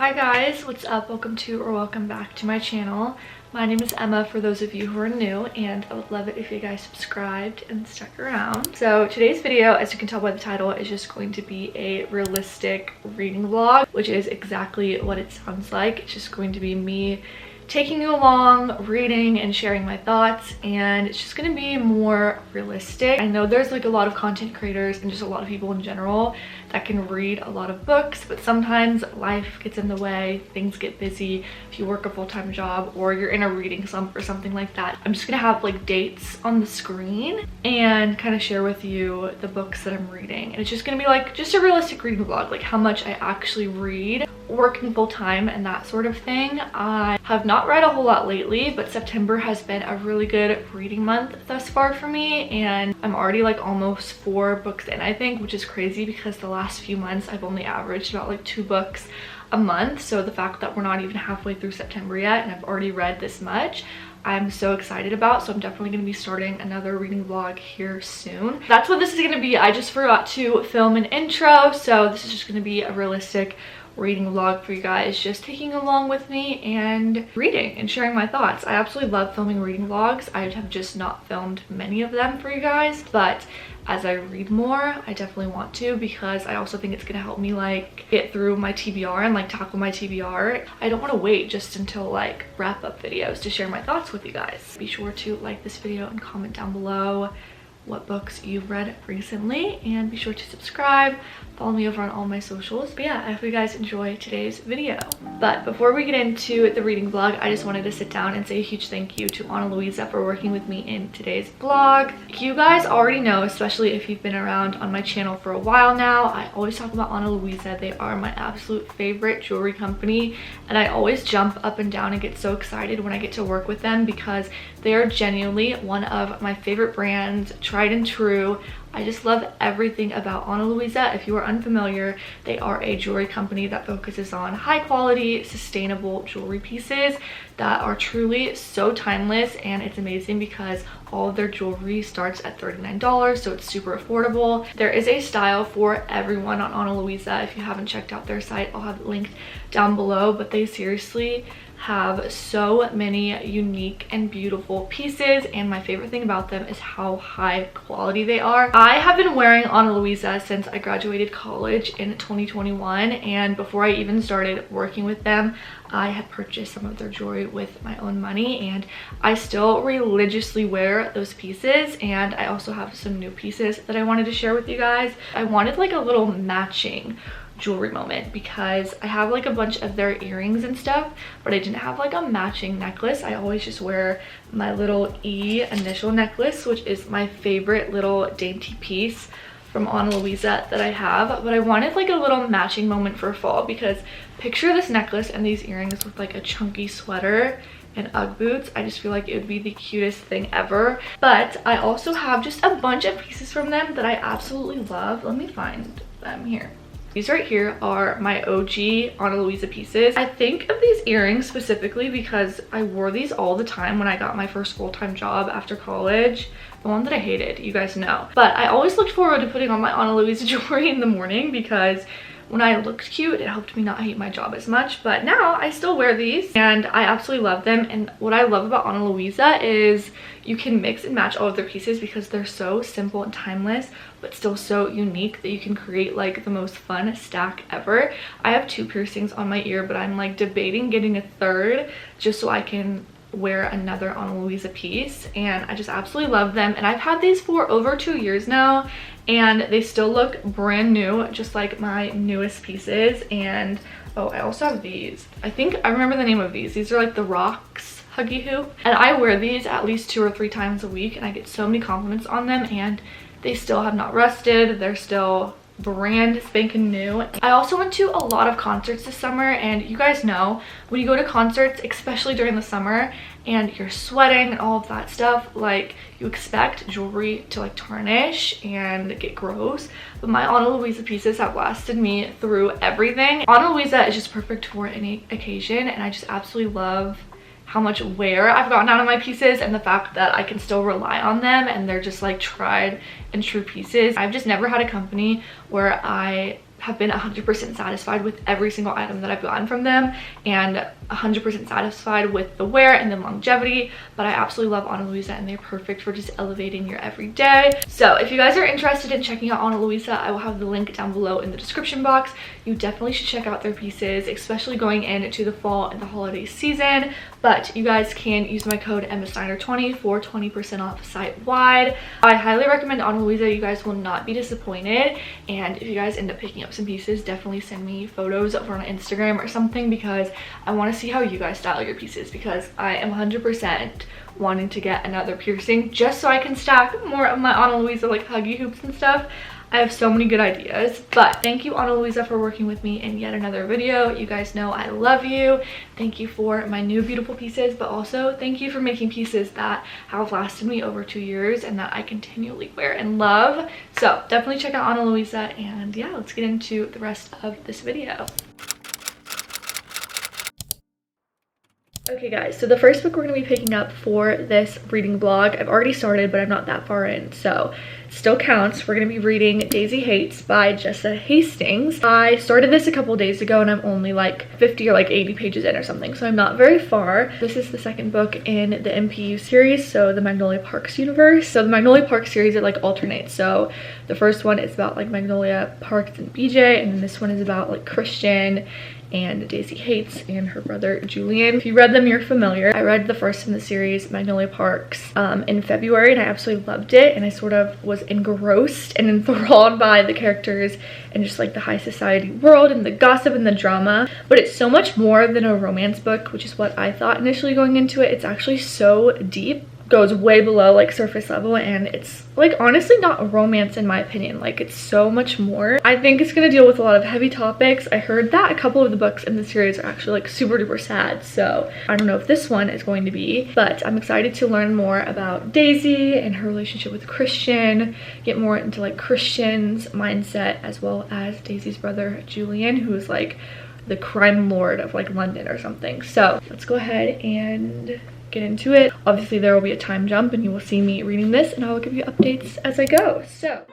Hi guys, what's up? Welcome back to my channel. My name is Emma for those of you who are new, and I would love it if you guys subscribed and stuck around. So today's video, as you can tell by the title, is just going to be a realistic reading vlog, which is exactly what it sounds like. It's just going to be me taking you along, reading and sharing my thoughts, and it's just gonna be more realistic. I know there's like a lot of content creators and just a lot of people in general that can read a lot of books, but sometimes life gets in the way, things get busy. If you work a full-time job or you're in a reading slump or something like that, I'm just gonna have like dates on the screen and kind of share with you the books that I'm reading. And it's just gonna be like just a realistic reading vlog, like how much I actually read working full-time and that sort of thing. I have not read a whole lot lately, but September has been a really good reading month thus far for me, and I'm already like almost 4 books in, I think, which is crazy because the last few months I've only averaged about like 2 books a month. So the fact that we're not even halfway through September yet and I've already read this much, I'm so excited about. So I'm definitely going to be starting another reading vlog here soon. That's what this is going to be. I just forgot to film an intro, so this is just going to be a realistic reading vlog for you guys, just taking along with me and reading and sharing my thoughts. I absolutely love filming reading vlogs. I have just not filmed many of them for you guys, but as I read more, I definitely want to, because I also think it's gonna help me like get through my TBR and like tackle my TBR. I don't want to wait just until like wrap up videos to share my thoughts with you guys. Be sure to like this video and comment down below what books you've read recently, and be sure to subscribe, follow me over on all my socials. But yeah, I hope you guys enjoy today's video. But before we get into the reading vlog, I just wanted to sit down and say a huge thank you to Louisa for working with me in today's vlog. You guys already know, especially if you've been around on my channel for a while now, I always talk about Louisa. They are my absolute favorite jewelry company, and I always jump up and down and get so excited when I get to work with them because they are genuinely one of my favorite brands, tried and true. I just love everything about Louisa. If you are unfamiliar, they are a jewelry company that focuses on high quality, sustainable jewelry pieces that are truly so timeless, and it's amazing because all of their jewelry starts at $39, so it's super affordable. There is a style for everyone on Louisa. If you haven't checked out their site, I'll have it linked down below, but they seriously have so many unique and beautiful pieces, and my favorite thing about them is how high quality they are. I have been wearing Louisa since I graduated college in 2021, and before I even started working with them, I had purchased some of their jewelry with my own money, and I still religiously wear those pieces. And I also have some new pieces that I wanted to share with you guys. I wanted like a little matching jewelry moment because I have like a bunch of their earrings and stuff, but I didn't have like a matching necklace. I always just wear my little E initial necklace, which is my favorite little dainty piece from Louisa that I have, but I wanted like a little matching moment for fall, because picture this necklace and these earrings with like a chunky sweater and Ugg boots. I just feel like it would be the cutest thing ever. But I also have just a bunch of pieces from them that I absolutely love. Let me find them here. These right here are my OG Louisa pieces. I think of these earrings specifically because I wore these all the time when I got my first full-time job after college. The one that I hated, you guys know. But I always looked forward to putting on my Louisa jewelry in the morning because when I looked cute, it helped me not hate my job as much. But now I still wear these and I absolutely love them. And what I love about Louisa is you can mix and match all of their pieces because they're so simple and timeless, but still so unique that you can create like the most fun stack ever. I have 2 piercings on my ear, but I'm like debating getting a 3rd just so I can wear another Louisa piece, and I just absolutely love them. And I've had these for over 2 years now, and they still look brand new, just like my newest pieces. And oh, I also have these. I think I remember the name of these. These are like the Rocks Huggy Hoop, and I wear these at least 2 or 3 times a week, and I get so many compliments on them, and they still have not rusted. They're still brand spanking new. I also went to a lot of concerts this summer, and you guys know when you go to concerts, especially during the summer, and you're sweating and all of that stuff, like you expect jewelry to like tarnish and get gross, but my Louisa pieces have lasted me through everything. Louisa is just perfect for any occasion, and I just absolutely love how much wear I've gotten out of my pieces and the fact that I can still rely on them and they're just like tried and true pieces. I've just never had a company where I have been 100% satisfied with every single item that I've gotten from them, and 100% satisfied with the wear and the longevity. But I absolutely love Ana Luisa, and they're perfect for just elevating your everyday. So if you guys are interested in checking out Ana Luisa, I will have the link down below in the description box. You definitely should check out their pieces, especially going into the fall and the holiday season. But you guys can use my code EmmaSteiner20 for 20% off site-wide. I highly recommend Ana Luisa. You guys will not be disappointed. And if you guys end up picking up some pieces, definitely send me photos over on Instagram or something, because I want to see how you guys style your pieces, because I am 100% wanting to get another piercing just so I can stack more of my Ana Luisa like huggy hoops and stuff. I have so many good ideas. But thank you, Ana Luisa, for working with me in yet another video. You guys know I love you. Thank you for my new beautiful pieces, but also thank you for making pieces that have lasted me over 2 years and that I continually wear and love. So definitely check out Ana Luisa, and yeah, let's get into the rest of this video. Okay guys, so the first book we're going to be picking up for this reading vlog, I've already started, but I'm not that far in, so it still counts. We're going to be reading Daisy Haites by Hastings. I started this a couple days ago, and I'm only like 50 or like 80 pages in or something, so I'm not very far. This is the second book in the MPU series, so the Magnolia Parks universe. So the Magnolia Parks series, it like alternates. So the first one is about like Magnolia Parks and BJ, and then this one is about like Christian and Daisy Haites and her brother Julian. If you read them, you're familiar. I read the first in the series, Magnolia Parks, in February, and I absolutely loved it, and I sort of was engrossed and enthralled by the characters and just like the high society world and the gossip and the drama. But it's so much more than a romance book, which is what I thought initially going into it. It's actually so deep, goes way below like surface level, and it's like honestly not a romance in my opinion. Like, it's so much more. I think it's gonna deal with a lot of heavy topics. I heard that a couple of the books in the series are actually like super duper sad, so I don't know if this one is going to be, but I'm excited to learn more about Daisy and her relationship with Christian, get more into like Christian's mindset, as well as Daisy's brother Julian, who is like the crime lord of like London or something. So let's go ahead and get into it. Obviously there will be a time jump, and you will see me reading this, and I will give you updates as I go. So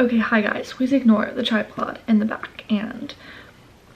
okay, hi guys, please ignore the tripod in the back and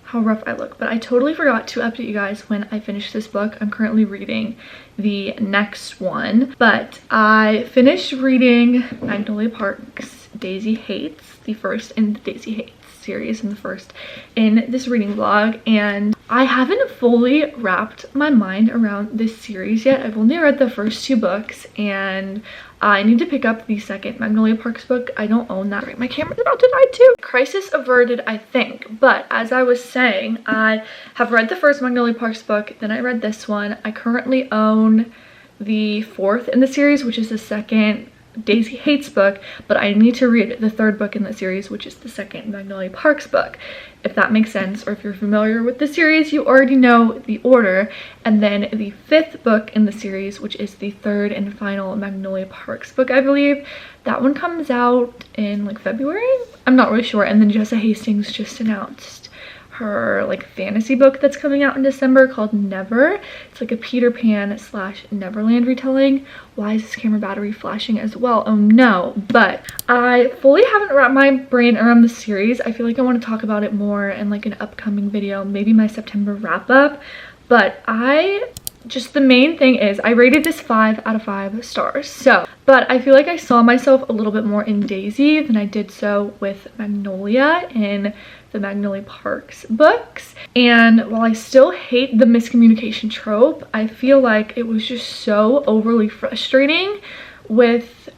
how rough I look, but I totally forgot to update you guys when I finished this book. I'm currently reading the next one, but I finished reading Magnolia Parks Daisy Haites, the first in the Daisy Haites series and the first in this reading vlog, and I haven't fully wrapped my mind around this series yet. I've only read the first 2 books, and I need to pick up the second Magnolia Parks book. I don't own that. Right, my camera's about to die too. Crisis averted, I think. But as I was saying, I have read the first Magnolia Parks book, then I read this one. I currently own the 4th in the series, which is the second Daisy Haites book, but I need to read the 3rd book in the series, which is the second Magnolia Parks book, if that makes sense, or if you're familiar with the series, you already know the order. And then the 5th book in the series, which is the 3rd and final Magnolia Parks book, I believe, that one comes out in like February, I'm not really sure. And then Hastings just announced her like fantasy book that's coming out in December called Never. It's like a Peter Pan / Neverland retelling. Why is this camera battery flashing as well? Oh no. But I fully haven't wrapped my brain around the series. I feel like I want to talk about it more in like an upcoming video, maybe my September wrap up. But the main thing is I rated this 5 out of 5 stars. But I feel like I saw myself a little bit more in Daisy than I did so with Magnolia in the Magnolia Parks books. And while I still hate the miscommunication trope, I feel like it was just so overly frustrating with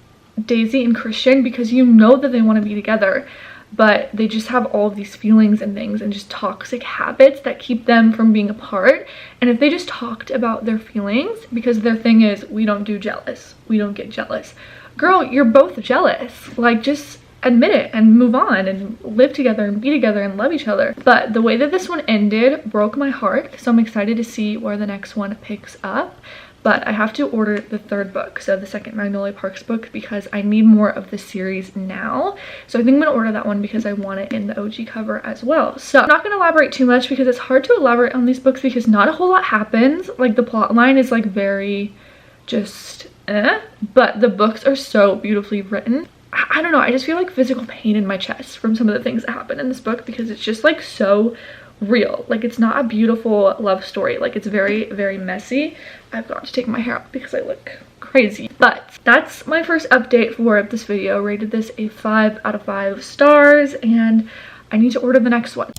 Daisy and Christian, because you know that they want to be together, but they just have all of these feelings and things and just toxic habits that keep them from being apart. And if they just talked about their feelings, because their thing is, we don't do jealous, we don't get jealous. Girl, you're both jealous. Like, just admit it and move on and live together and be together and love each other. But the way that this one ended broke my heart, so I'm excited to see where the next one picks up. But I have to order the 3rd book, so the second Magnolia Parks book, because I need more of the series now. So I think I'm going to order that one because I want it in the OG cover as well. So I'm not going to elaborate too much because it's hard to elaborate on these books because not a whole lot happens. Like, the plot line is like very just but the books are so beautifully written. I don't know, I just feel like physical pain in my chest from some of the things that happen in this book because it's just like so real. Like, it's not a beautiful love story. Like, it's very, very messy. I've got to take my hair out because I look crazy. But that's my first update for this video. Rated this a 5 out of 5 stars, and I need to order the next one.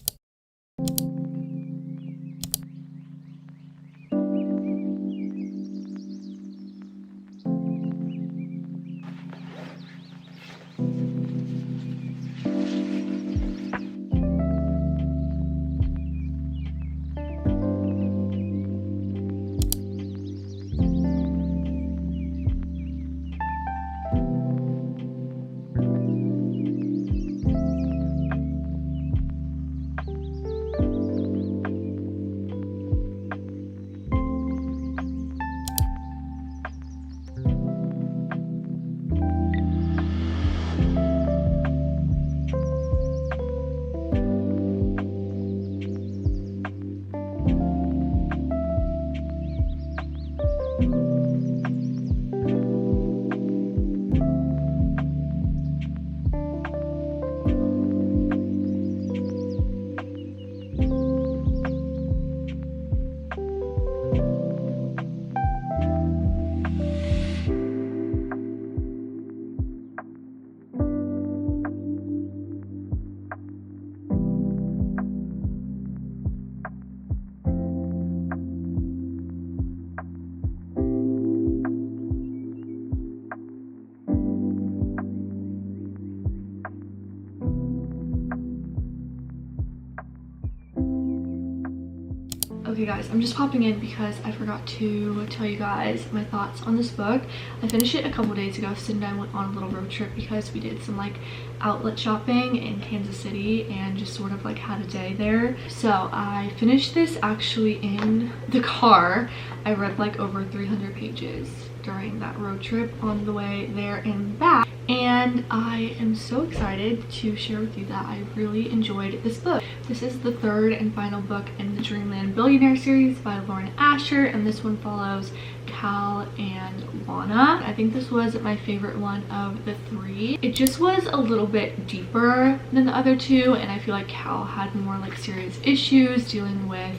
Okay guys, I'm just popping in because I forgot to tell you guys my thoughts on this book. I finished it a couple days ago. Sid and I went on a little road trip because we did some like outlet shopping in Kansas City and just sort of like had a day there. So I finished this actually in the car. I read like over 300 pages during that road trip on the way there and back. And I am so excited to share with you that I really enjoyed this book. This is the 3rd and final book in the Dreamland Billionaire series by Lauren Asher, and this one follows Cal and Lana. I think this was my favorite one of the 3. It just was a little bit deeper than the other 2, and I feel like Cal had more like serious issues dealing with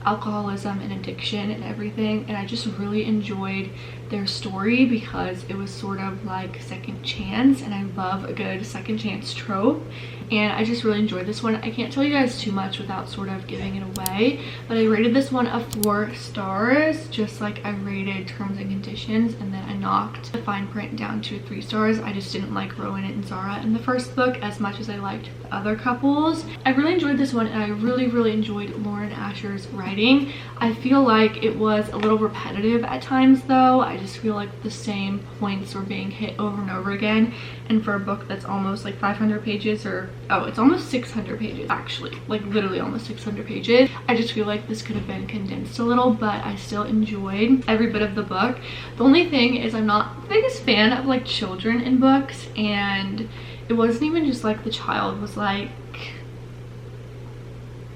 alcoholism and addiction and everything, and I just really enjoyed their story because it was sort of like second chance, and I love a good second chance trope, and I just really enjoyed this one. I can't tell you guys too much without sort of giving it away, but I rated this one a 4 stars, just like I rated Terms and Conditions, and then I knocked the fine print down to 3 stars. I just didn't like Rowan and Zara in the first book as much as I liked the other couples. I really enjoyed this one, and I really enjoyed Lauren Asher's writing. I feel like it was a little repetitive at times though. I just feel like the same points were being hit over and over again, and for a book that's almost like 500 pages, or oh, it's almost 600 pages actually, like literally almost 600 pages, I just feel like this could have been condensed a little, but I still enjoyed every bit of the book. The only thing is I'm not the biggest fan of like children in books, and it wasn't even just like the child was like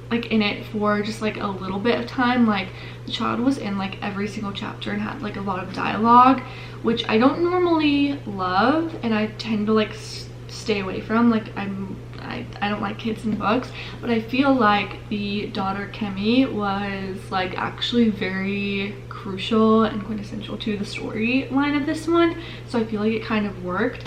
like in it for just like a little bit of time. Like the child was in like every single chapter and had like a lot of dialogue, which I don't normally love, and I tend to like stay away from. Like I don't like kids in books, but I feel like the daughter Kemi was like actually very crucial and quintessential to the storyline of this one, so I feel like it kind of worked.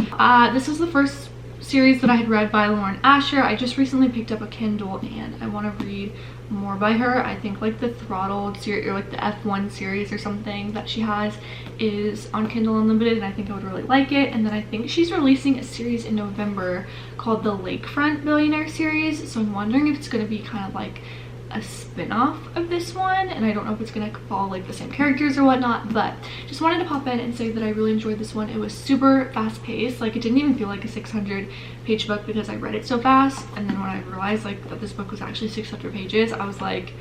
This was the first series that I had read by Lauren Asher. I just recently picked up a Kindle and I want to read more by her. I think like the Throttled series or like the F1 series or something that she has is on Kindle Unlimited, and I think I would really like it. And then I think she's releasing a series in November called the Lakefront Billionaire series, so I'm wondering if it's going to be kind of like a spin-off of this one, and I don't know if it's gonna follow like the same characters or whatnot, but just wanted to pop in and say that I really enjoyed this one. It was super fast-paced. Like it didn't even feel like a 600-page book because I read it so fast, and then when I realized like that this book was actually 600 pages, I was like,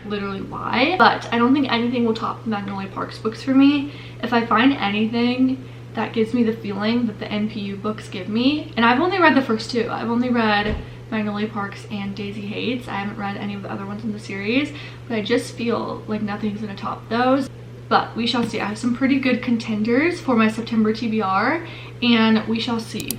literally why? But I don't think anything will top Magnolia Park's books for me. If I find anything that gives me the feeling that the NPU books give me, and I've only read the first two. I've only read Magnolia Parks and Daisy Haites. I haven't read any of the other ones in the series, but I just feel like nothing's gonna top those. But we shall see. I have some pretty good contenders for my September TBR, and we shall see.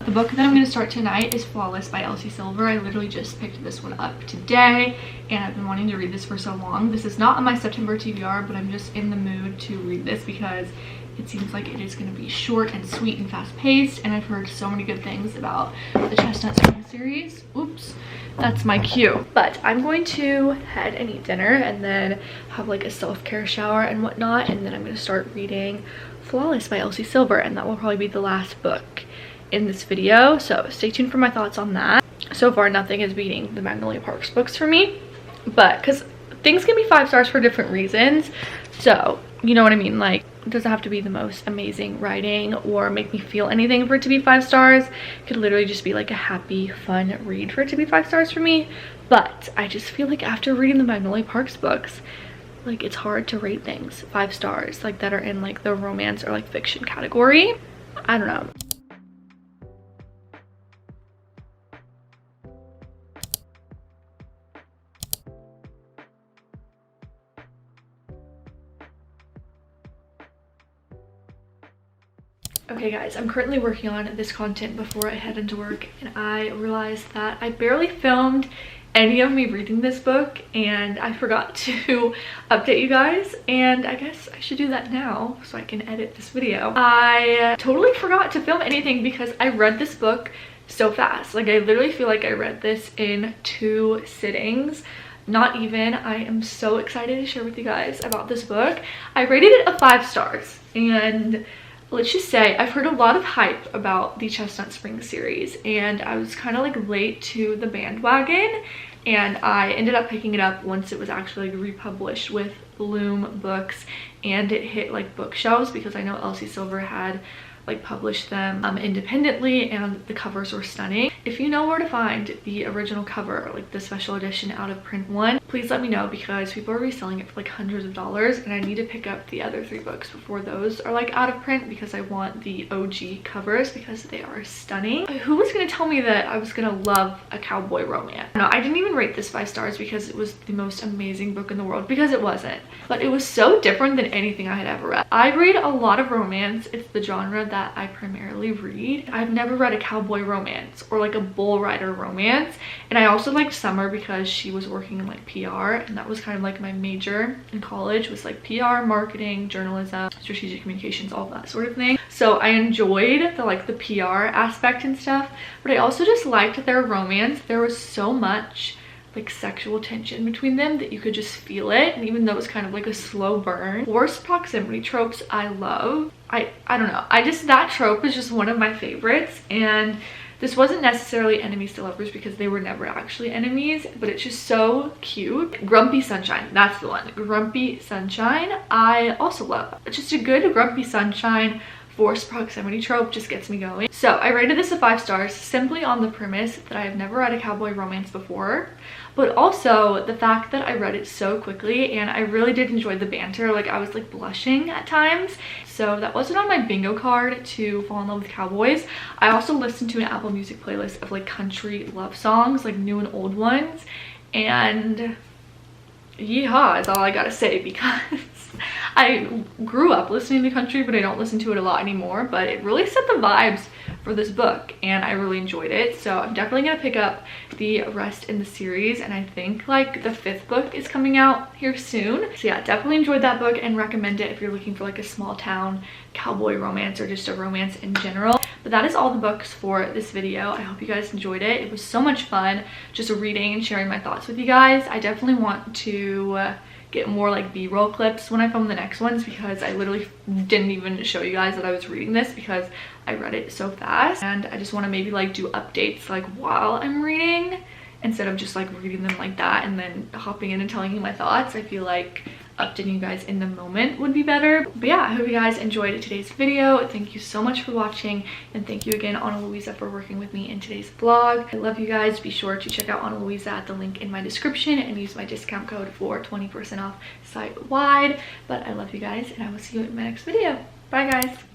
The book that I'm going to start tonight is Flawless by Elsie Silver. I literally just picked this one up today, and I've been wanting to read this for so long. This is not on my September TBR, but I'm just in the mood to read this because it seems like it is going to be short and sweet and fast-paced, and I've heard so many good things about the Chestnut series. Oops, that's my cue. But I'm going to head and eat dinner and then have like a self-care shower and whatnot, and then I'm going to start reading Flawless by Elsie Silver, and that will probably be the last book in this video, so stay tuned for my thoughts on that. So far nothing is beating the Magnolia Parks books for me, but because things can be 5 stars for different reasons, so you know what I mean. Like it doesn't have to be the most amazing writing or make me feel anything for it to be 5 stars. It could literally just be like a happy fun read for it to be 5 stars for me. But I just feel like after reading the Magnolia Parks books, like it's hard to rate things 5 stars like that are in like the romance or like fiction category. I don't know. Okay guys, I'm currently working on this content before I head into work, and I realized that I barely filmed any of me reading this book, and I forgot to update you guys, and I guess I should do that now so I can edit this video. I totally forgot to film anything because I read this book so fast. Like I literally feel like I read this in 2 sittings. Not even. I am so excited to share with you guys about this book. I rated it a 5 stars, and let's just say I've heard a lot of hype about the Chestnut Springs series, and I was kind of like late to the bandwagon, and I ended up picking it up once it was actually like republished with Bloom Books and it hit like bookshelves, because I know Elsie Silver had like published them independently, and the covers were stunning. If you know where to find the original cover, like the special edition out of print one, please let me know, because people are reselling it for like hundreds of dollars, and I need to pick up the other 3 books before those are like out of print, because I want the OG covers because they are stunning. Who was gonna tell me that I was gonna love a cowboy romance? No, I didn't even rate this 5 stars because it was the most amazing book in the world, because it wasn't, but it was so different than anything I had ever read. I read a lot of romance. It's the genre that I primarily read. I've never read a cowboy romance or like a bull rider romance, and I also liked Summer because she was working in like PR, and that was kind of like my major in college, was like PR, marketing, journalism, strategic communications, all that sort of thing. So I enjoyed the like the PR aspect and stuff, but I also just liked their romance. There was so much like sexual tension between them that you could just feel it. And even though it was kind of like a slow burn, forced proximity tropes I love. I don't know, that trope is just one of my favorites. And this wasn't necessarily enemies to lovers because they were never actually enemies, but it's just so cute. Grumpy Sunshine, that's the one. Grumpy Sunshine I also love. It's just a good grumpy sunshine forced proximity trope just gets me going. So I rated this a 5 stars simply on the premise that I have never read a cowboy romance before, but also the fact that I read it so quickly and I really did enjoy the banter. Like I was like blushing at times. So that wasn't on my bingo card to fall in love with cowboys. I also listened to an Apple Music playlist of like country love songs, like new and old ones, and yeehaw is all I gotta say, because I grew up listening to country, but I don't listen to it a lot anymore. But it really set the vibes for this book and I really enjoyed it. So I'm definitely gonna pick up the rest in the series, and I think like the 5th book is coming out here soon. So yeah, definitely enjoyed that book and recommend it if you're looking for like a small town cowboy romance or just a romance in general. But that is all the books for this video. I hope you guys enjoyed it. It was so much fun just reading and sharing my thoughts with you guys. I definitely want to get more like b-roll clips when I film the next ones, because I literally didn't even show you guys that I was reading this because I read it so fast, and I just want to maybe like do updates like while I'm reading instead of just like reading them like that and then hopping in and telling you my thoughts. I feel like updating you guys in the moment would be better. But yeah, I hope you guys enjoyed today's video. Thank you so much for watching, and thank you again Ana Louisa for working with me in today's vlog. I love you guys. Be sure to check out Ana Louisa at the link in my description and use my discount code for 20% off site-wide. But I love you guys and I will see you in my next video. Bye guys.